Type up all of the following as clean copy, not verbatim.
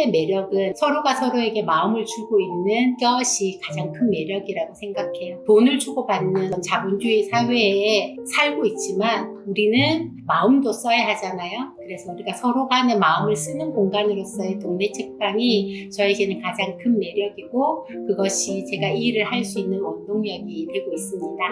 삶의 매력은 서로가 서로에게 마음을 주고 있는 것이 가장 큰 매력이라고 생각해요. 돈을 주고받는 자본주의 사회에 살고 있지만 우리는 마음도 써야 하잖아요. 그래서 우리가 서로 간의 마음을 쓰는 공간으로서의 동네 책방이 저에게는 가장 큰 매력이고, 그것이 제가 이 일을 할 수 있는 원동력이 되고 있습니다.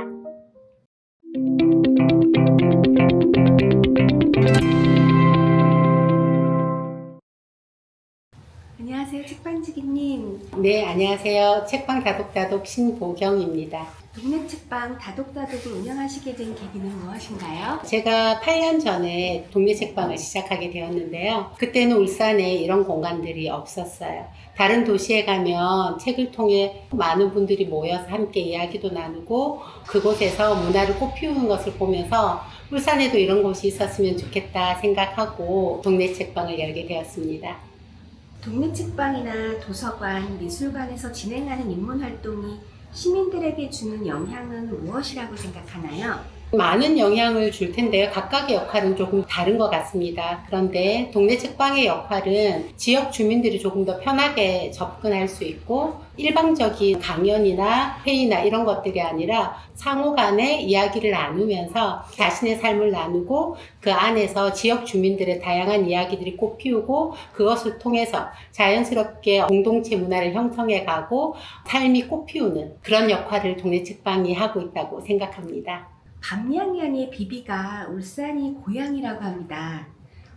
안녕하세요, 책방지기님. 네, 안녕하세요. 책방 다독다독 신보경입니다. 동네 책방 다독다독을 운영하시게 된 계기는 무엇인가요? 제가 8년 전에 동네 책방을 시작하게 되었는데요. 그때는 울산에 이런 공간들이 없었어요. 다른 도시에 가면 책을 통해 많은 분들이 모여서 함께 이야기도 나누고 그곳에서 문화를 꽃피우는 것을 보면서 울산에도 이런 곳이 있었으면 좋겠다 생각하고 동네 책방을 열게 되었습니다. 동네 책방이나 도서관, 미술관에서 진행하는 인문활동이 시민들에게 주는 영향은 무엇이라고 생각하나요? 많은 영향을 줄 텐데요. 각각의 역할은 조금 다른 것 같습니다. 그런데 동네 책방의 역할은 지역 주민들이 조금 더 편하게 접근할 수 있고, 일방적인 강연이나 회의나 이런 것들이 아니라 상호 간에 이야기를 나누면서 자신의 삶을 나누고 그 안에서 지역 주민들의 다양한 이야기들이 꽃피우고 그것을 통해서 자연스럽게 공동체 문화를 형성해 가고 삶이 꽃피우는 그런 역할을 동네 책방이 하고 있다고 생각합니다. 밤양양의 비비가 울산이 고향이라고 합니다.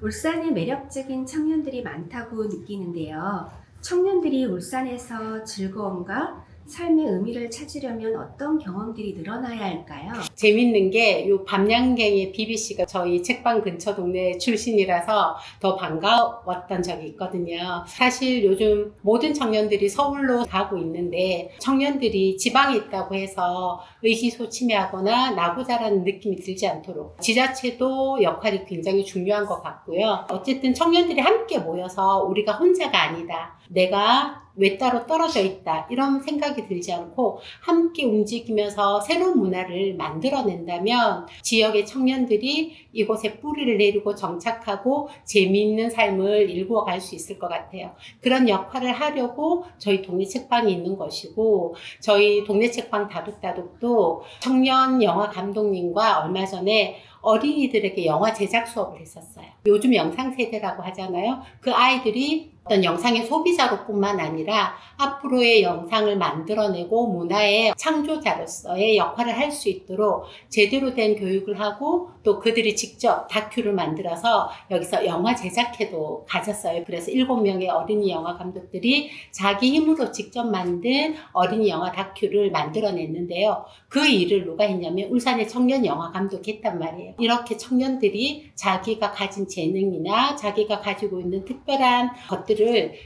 울산에 매력적인 청년들이 많다고 느끼는데요. 청년들이 울산에서 즐거움과 삶의 의미를 찾으려면 어떤 경험들이 늘어나야 할까요? 재밌는 게 요 밤양갱의 비비씨가 저희 책방 근처 동네 출신이라서 더 반가웠던 적이 있거든요. 사실 요즘 모든 청년들이 서울로 가고 있는데 청년들이 지방에 있다고 해서 의기소침해하거나 나고자라는 느낌이 들지 않도록 지자체도 역할이 굉장히 중요한 것 같고요. 어쨌든 청년들이 함께 모여서 우리가 혼자가 아니다, 내가 왜 따로 떨어져 있다, 이런 생각이 들지 않고 함께 움직이면서 새로운 문화를 만들어낸다면 지역의 청년들이 이곳에 뿌리를 내리고 정착하고 재미있는 삶을 일구어 갈 수 있을 것 같아요. 그런 역할을 하려고 저희 동네 책방이 있는 것이고, 저희 동네 책방 다독다독도 청년 영화 감독님과 얼마 전에 어린이들에게 영화 제작 수업을 했었어요. 요즘 영상 세대라고 하잖아요. 그 아이들이 어떤 영상의 소비자로 뿐만 아니라 앞으로의 영상을 만들어내고 문화의 창조자로서의 역할을 할 수 있도록 제대로 된 교육을 하고 또 그들이 직접 다큐를 만들어서 여기서 영화 제작회도 가졌어요. 그래서 7명의 어린이 영화 감독들이 자기 힘으로 직접 만든 어린이 영화 다큐를 만들어냈는데요. 그 일을 누가 했냐면 울산의 청년 영화 감독이 했단 말이에요. 이렇게 청년들이 자기가 가진 재능이나 자기가 가지고 있는 특별한 것들을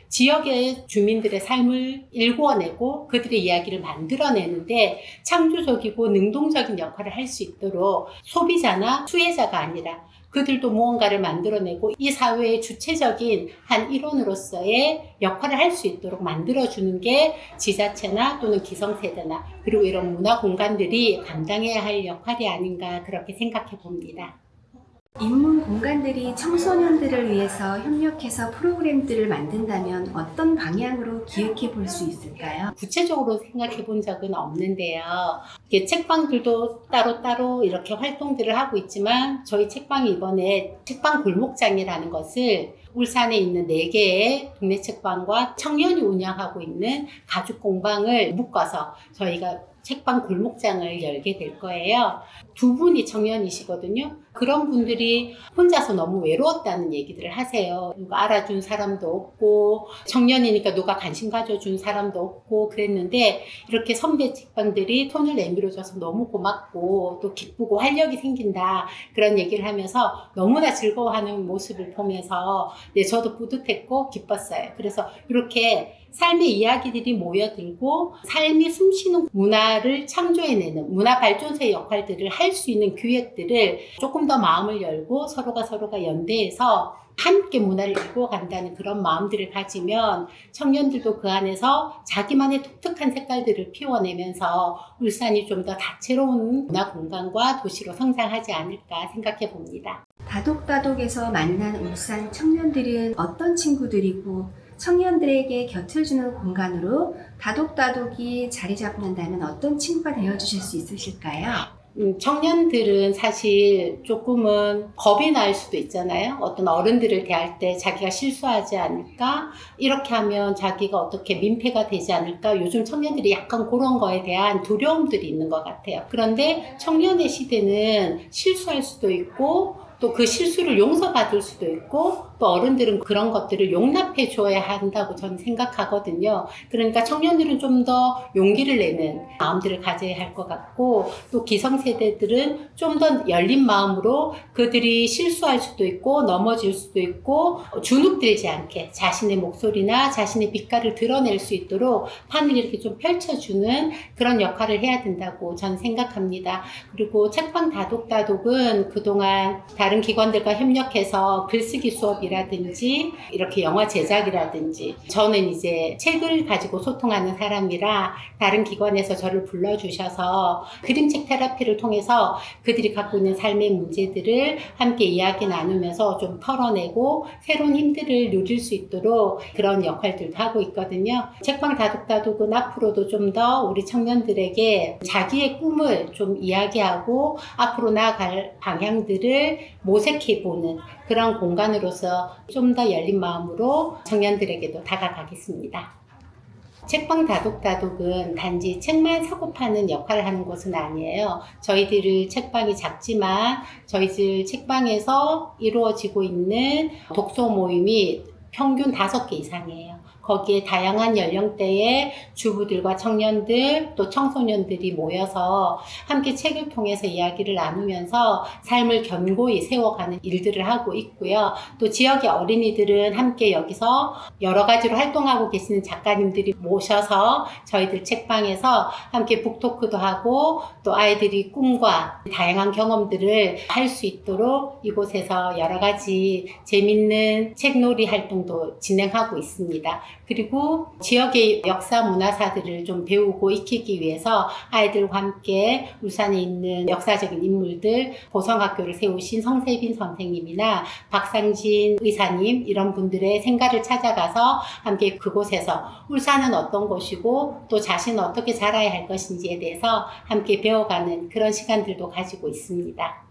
지역의 주민들의 삶을 일구어내고 그들의 이야기를 만들어내는데 창조적이고 능동적인 역할을 할 수 있도록 소비자나 수혜자가 아니라 그들도 무언가를 만들어내고 이 사회의 주체적인 한 일원으로서의 역할을 할 수 있도록 만들어주는 게 지자체나 또는 기성세대나 그리고 이런 문화 공간들이 감당해야 할 역할이 아닌가 그렇게 생각해 봅니다. 인문 공간들이 청소년들을 위해서 협력해서 프로그램들을 만든다면 어떤 방향으로 기획해 볼 수 있을까요? 구체적으로 생각해 본 적은 없는데요. 이게 책방들도 따로따로 이렇게 활동들을 하고 있지만 저희 책방이 이번에 책방 골목장이라는 것을 울산에 있는 4개의 동네 책방과 청년이 운영하고 있는 가죽 공방을 묶어서 저희가 책방 골목장을 열게 될 거예요. 2분이 청년이시거든요. 그런 분들이 혼자서 너무 외로웠다는 얘기들을 하세요. 누가 알아준 사람도 없고 청년이니까 누가 관심 가져준 사람도 없고 그랬는데 이렇게 선배 책방들이 손을 내밀어줘서 너무 고맙고 또 기쁘고 활력이 생긴다 그런 얘기를 하면서 너무나 즐거워하는 모습을 보면서 저도 뿌듯했고 기뻤어요. 그래서 이렇게 삶의 이야기들이 모여들고 삶이 숨쉬는 문화를 창조해내는 문화 발전소의 역할들을 할 수 있는 기획들을 조금 더 마음을 열고 서로가 연대해서 함께 문화를 이루어 간다는 그런 마음들을 가지면 청년들도 그 안에서 자기만의 독특한 색깔들을 피워내면서 울산이 좀 더 다채로운 문화 공간과 도시로 성장하지 않을까 생각해 봅니다. 다독다독에서 만난 울산 청년들은 어떤 친구들이고 청년들에게 곁을 주는 공간으로 다독다독이 자리 잡는다면 어떤 친구가 되어주실 수 있으실까요? 청년들은 사실 조금은 겁이 날 수도 있잖아요. 어떤 어른들을 대할 때 자기가 실수하지 않을까? 이렇게 하면 자기가 어떻게 민폐가 되지 않을까? 요즘 청년들이 약간 그런 거에 대한 두려움들이 있는 것 같아요. 그런데 청년의 시대는 실수할 수도 있고 또 그 실수를 용서받을 수도 있고 또 어른들은 그런 것들을 용납해 줘야 한다고 저는 생각하거든요. 그러니까 청년들은 좀 더 용기를 내는 마음들을 가져야 할 것 같고 또 기성세대들은 좀 더 열린 마음으로 그들이 실수할 수도 있고 넘어질 수도 있고 주눅들지 않게 자신의 목소리나 자신의 빛깔을 드러낼 수 있도록 판을 이렇게 좀 펼쳐주는 그런 역할을 해야 된다고 저는 생각합니다. 그리고 책방 다독다독은 그동안 다른 기관들과 협력해서 글쓰기 수업이라든지 이렇게 영화 제작이라든지 저는 이제 책을 가지고 소통하는 사람이라 다른 기관에서 저를 불러주셔서 그림책 테라피를 통해서 그들이 갖고 있는 삶의 문제들을 함께 이야기 나누면서 좀 털어내고 새로운 힘들을 누릴 수 있도록 그런 역할들도 하고 있거든요. 책방 다독다독은 앞으로도 좀 더 우리 청년들에게 자기의 꿈을 좀 이야기하고 앞으로 나아갈 방향들을 모색해보는 그런 공간으로서 좀 더 열린 마음으로 청년들에게도 다가가겠습니다. 책방 다독다독은 단지 책만 사고 파는 역할을 하는 곳은 아니에요. 저희들 책방이 작지만 저희들 책방에서 이루어지고 있는 독서 모임이 평균 5개 이상이에요. 거기에 다양한 연령대의 주부들과 청년들 또 청소년들이 모여서 함께 책을 통해서 이야기를 나누면서 삶을 견고히 세워가는 일들을 하고 있고요. 또 지역의 어린이들은 함께 여기서 여러 가지로 활동하고 계시는 작가님들이 모셔서 저희들 책방에서 함께 북토크도 하고 또 아이들이 꿈과 다양한 경험들을 할 수 있도록 이곳에서 여러 가지 재밌는 책놀이 활동도 진행하고 있습니다. 그리고 지역의 역사 문화사들을 좀 배우고 익히기 위해서 아이들과 함께 울산에 있는 역사적인 인물들, 보성학교를 세우신 성세빈 선생님이나 박상진 의사님 이런 분들의 생가를 찾아가서 함께 그곳에서 울산은 어떤 곳이고 또 자신은 어떻게 자라야 할 것인지에 대해서 함께 배워가는 그런 시간들도 가지고 있습니다.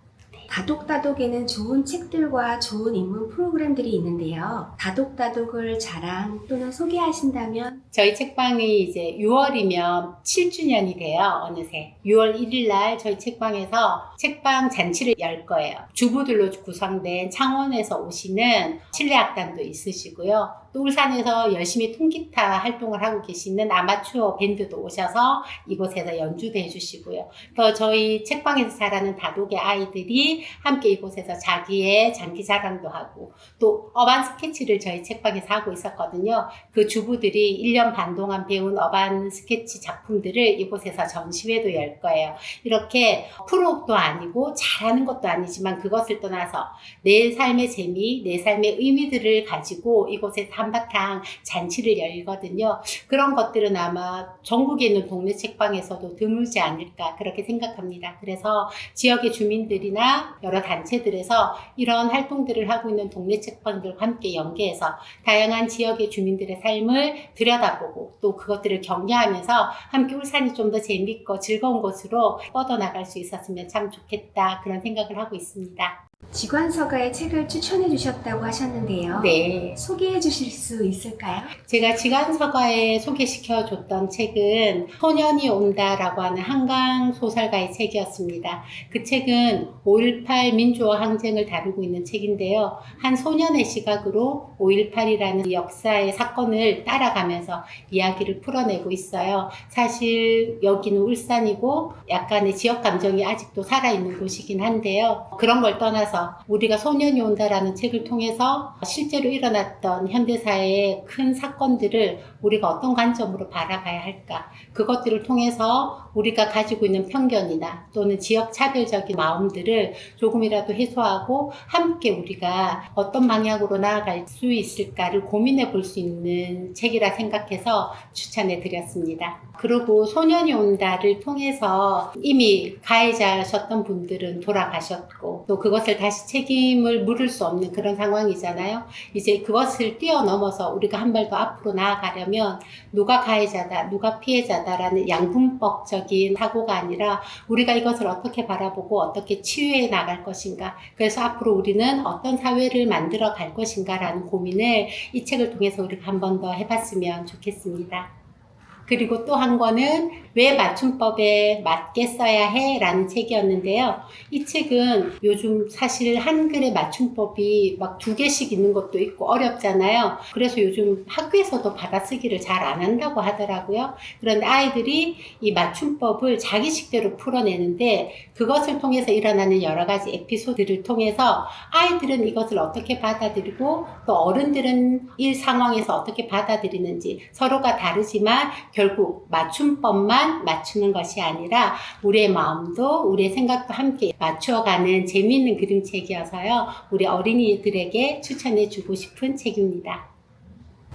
다독다독에는 좋은 책들과 좋은 인문 프로그램들이 있는데요. 다독다독을 자랑 또는 소개하신다면 저희 책방이 이제 6월이면 7주년이 돼요. 어느새 6월 1일 날 저희 책방에서 책방 잔치를 열 거예요. 주부들로 구성된 창원에서 오시는 실내악단도 있으시고요. 또 울산에서 열심히 통기타 활동을 하고 계시는 아마추어 밴드도 오셔서 이곳에서 연주도 해주시고요. 또 저희 책방에서 자라는 다독의 아이들이 함께 이곳에서 자기의 장기 자랑도 하고 또 어반 스케치를 저희 책방에서 하고 있었거든요. 그 주부들이 1년 반 동안 배운 어반 스케치 작품들을 이곳에서 전시회도 열 거예요. 이렇게 프로도 아니고 잘하는 것도 아니지만 그것을 떠나서 내 삶의 재미, 내 삶의 의미들을 가지고 이곳에서 한바탕 잔치를 열거든요. 그런 것들은 아마 전국에 있는 동네 책방에서도 드물지 않을까 그렇게 생각합니다. 그래서 지역의 주민들이나 여러 단체들에서 이런 활동들을 하고 있는 동네 책방들과 함께 연계해서 다양한 지역의 주민들의 삶을 들여다보고 또 그것들을 격려하면서 함께 울산이 좀 더 재밌고 즐거운 곳으로 뻗어나갈 수 있었으면 참 좋겠다 그런 생각을 하고 있습니다. 지관서가의 책을 추천해 주셨다고 하셨는데요. 네. 소개해 주실 수 있을까요? 제가 지간서가에 소개시켜줬던 책은 소년이 온다라고 하는 한강 소설가의 책이었습니다. 그 책은 5.18 민주화 항쟁을 다루고 있는 책인데요. 한 소년의 시각으로 5.18이라는 역사의 사건을 따라가면서 이야기를 풀어내고 있어요. 사실 여기는 울산이고 약간의 지역 감정이 아직도 살아있는 곳이긴 한데요. 그런 걸 떠나서 우리가 소년이 온다라는 책을 통해서 실제로 일어났던 현대사의 큰 사건들을 우리가 어떤 관점으로 바라봐야 할까? 그것들을 통해서 우리가 가지고 있는 편견이나 또는 지역 차별적인 마음들을 조금이라도 해소하고 함께 우리가 어떤 방향으로 나아갈 수 있을까를 고민해 볼 수 있는 책이라 생각해서 추천해 드렸습니다. 그리고 소년이 온다를 통해서 이미 가해자셨던 분들은 돌아가셨고 또 그것을 다시 책임을 물을 수 없는 그런 상황이잖아요. 이제 그것을 뛰어넘어서 우리가 한 발 더 앞으로 나아가려면 누가 가해자다, 누가 피해자다라는 양분법적인 사고가 아니라 우리가 이것을 어떻게 바라보고 어떻게 치유해 나갈 것인가, 그래서 앞으로 우리는 어떤 사회를 만들어 갈 것인가라는 고민을 이 책을 통해서 우리가 한 번 더 해봤으면 좋겠습니다. 그리고 또 한 권은 왜 맞춤법에 맞게 써야 해? 라는 책이었는데요. 이 책은 요즘 사실 한글의 맞춤법이 막 2개씩 있는 것도 있고 어렵잖아요. 그래서 요즘 학교에서도 받아쓰기를 잘 안 한다고 하더라고요. 그런데 아이들이 이 맞춤법을 자기식대로 풀어내는데 그것을 통해서 일어나는 여러 가지 에피소드를 통해서 아이들은 이것을 어떻게 받아들이고 또 어른들은 이 상황에서 어떻게 받아들이는지, 서로가 다르지만 결국 맞춤법만 맞추는 것이 아니라 우리의 마음도 우리의 생각도 함께 맞추어가는 재미있는 그림책이어서요. 우리 어린이들에게 추천해주고 싶은 책입니다.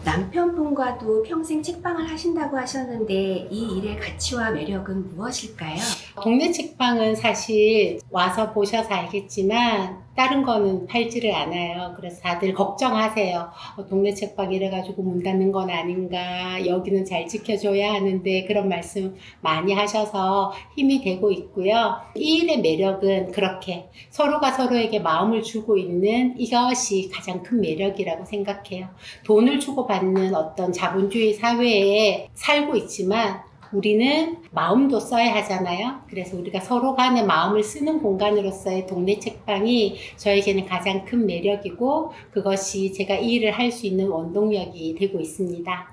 남편분과도 평생 책방을 하신다고 하셨는데 이 일의 가치와 매력은 무엇일까요? 동네 책방은 사실 와서 보셔서 알겠지만 다른 거는 팔지를 않아요. 그래서 다들 걱정하세요. 동네 책방 이래가지고 문 닫는 건 아닌가, 여기는 잘 지켜줘야 하는데, 그런 말씀 많이 하셔서 힘이 되고 있고요. 이 일의 매력은 그렇게 서로가 서로에게 마음을 주고 있는 이것이 가장 큰 매력이라고 생각해요. 돈을 주고받는 어떤 자본주의 사회에 살고 있지만 우리는 마음도 써야 하잖아요. 그래서 우리가 서로 간의 마음을 쓰는 공간으로서의 동네 책방이 저에게는 가장 큰 매력이고, 그것이 제가 이 일을 할 수 있는 원동력이 되고 있습니다.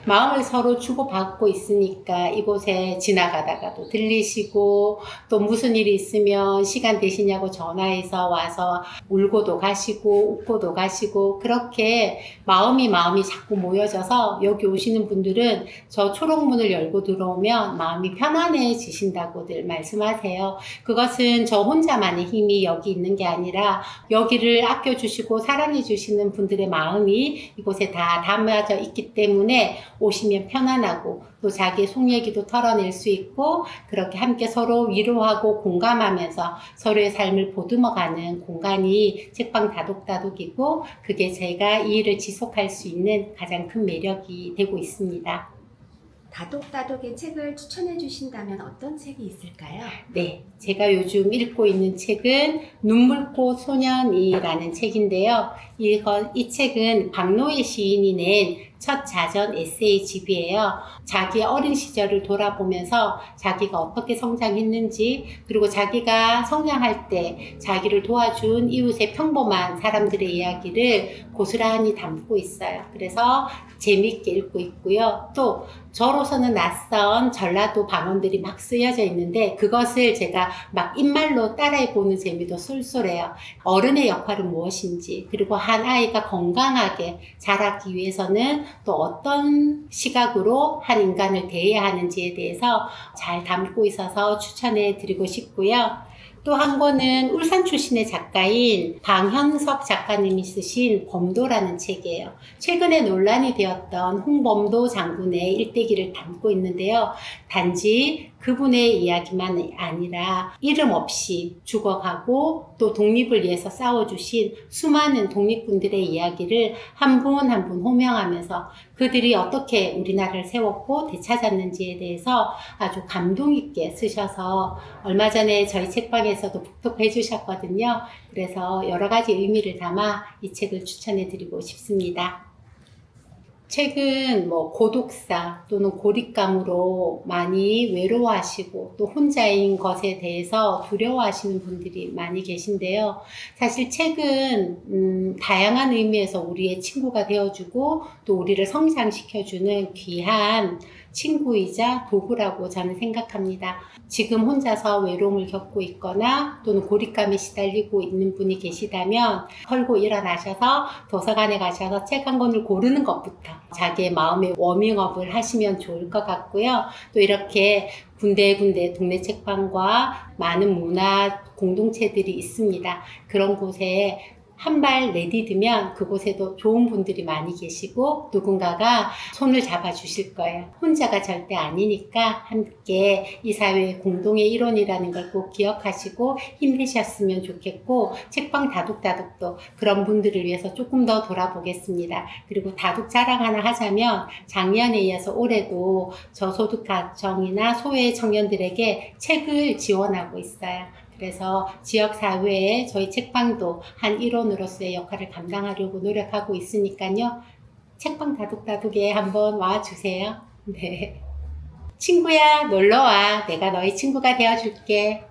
마음을 서로 주고받고 있으니까 이곳에 지나가다가도 들리시고, 또 무슨 일이 있으면 시간 되시냐고 전화해서 와서 울고도 가시고 웃고도 가시고, 그렇게 마음이 자꾸 모여져서 여기 오시는 분들은 저 초록문을 열고 들어오면 마음이 편안해지신다고들 말씀하세요. 그것은 저 혼자만의 힘이 여기 있는 게 아니라 여기를 아껴주시고 사랑해주시는 분들의 마음이 이곳에 다 담아져 있기 때문에 오시면 편안하고 또 자기의 속 얘기도 털어낼 수 있고, 그렇게 함께 서로 위로하고 공감하면서 서로의 삶을 보듬어가는 공간이 책방 다독다독이고, 그게 제가 이 일을 지속할 수 있는 가장 큰 매력이 되고 있습니다. 다독다독의 책을 추천해 주신다면 어떤 책이 있을까요? 네, 제가 요즘 읽고 있는 책은 눈물꽃 소년이라는 책인데요. 이 책은 박노해 시인이 낸 첫 자전 에세이집이에요. 자기의 어린 시절을 돌아보면서 자기가 어떻게 성장했는지, 그리고 자기가 성장할 때 자기를 도와준 이웃의 평범한 사람들의 이야기를 고스란히 담고 있어요. 그래서 재미있게 읽고 있고요. 또 저로서는 낯선 전라도 방언들이 막 쓰여져 있는데 그것을 제가 막 입말로 따라해보는 재미도 쏠쏠해요. 어른의 역할은 무엇인지, 그리고 한 아이가 건강하게 자라기 위해서는 또 어떤 시각으로 한 인간을 대해야 하는지에 대해서 잘 담고 있어서 추천해 드리고 싶고요. 또 한 권은 울산 출신의 작가인 방현석 작가님이 쓰신 범도라는 책이에요. 최근에 논란이 되었던 홍범도 장군의 일대기를 담고 있는데요. 단지 그분의 이야기만 아니라 이름 없이 죽어가고 또 독립을 위해서 싸워주신 수많은 독립군들의 이야기를 한 분 한 분 호명하면서 그들이 어떻게 우리나라를 세웠고 되찾았는지에 대해서 아주 감동 있게 쓰셔서 얼마 전에 저희 책방에서도 북독해 주셨거든요. 그래서 여러 가지 의미를 담아 이 책을 추천해 드리고 싶습니다. 최근 고독사 또는 고립감으로 많이 외로워하시고 또 혼자인 것에 대해서 두려워하시는 분들이 많이 계신데요. 사실 책은 다양한 의미에서 우리의 친구가 되어주고 또 우리를 성장시켜주는 귀한 친구이자 도구라고 저는 생각합니다. 지금 혼자서 외로움을 겪고 있거나 또는 고립감에 시달리고 있는 분이 계시다면 털고 일어나셔서 도서관에 가셔서 책 한 권을 고르는 것부터 자기의 마음의 워밍업을 하시면 좋을 것 같고요. 또 이렇게 군데군데 동네 책방과 많은 문화 공동체들이 있습니다. 그런 곳에 한 발 내디디면 그곳에도 좋은 분들이 많이 계시고 누군가가 손을 잡아주실 거예요. 혼자가 절대 아니니까 함께 이 사회의 공동의 일원이라는 걸 꼭 기억하시고 힘내셨으면 좋겠고, 책방 다독다독도 그런 분들을 위해서 조금 더 돌아보겠습니다. 그리고 다독 자랑 하나 하자면 작년에 이어서 올해도 저소득가정이나 소외 청년들에게 책을 지원하고 있어요. 그래서 지역사회에 저희 책방도 한 일원으로서의 역할을 감당하려고 노력하고 있으니까요. 책방 다독다독에 한번 와주세요. 네. 친구야, 놀러와. 내가 너희 친구가 되어줄게.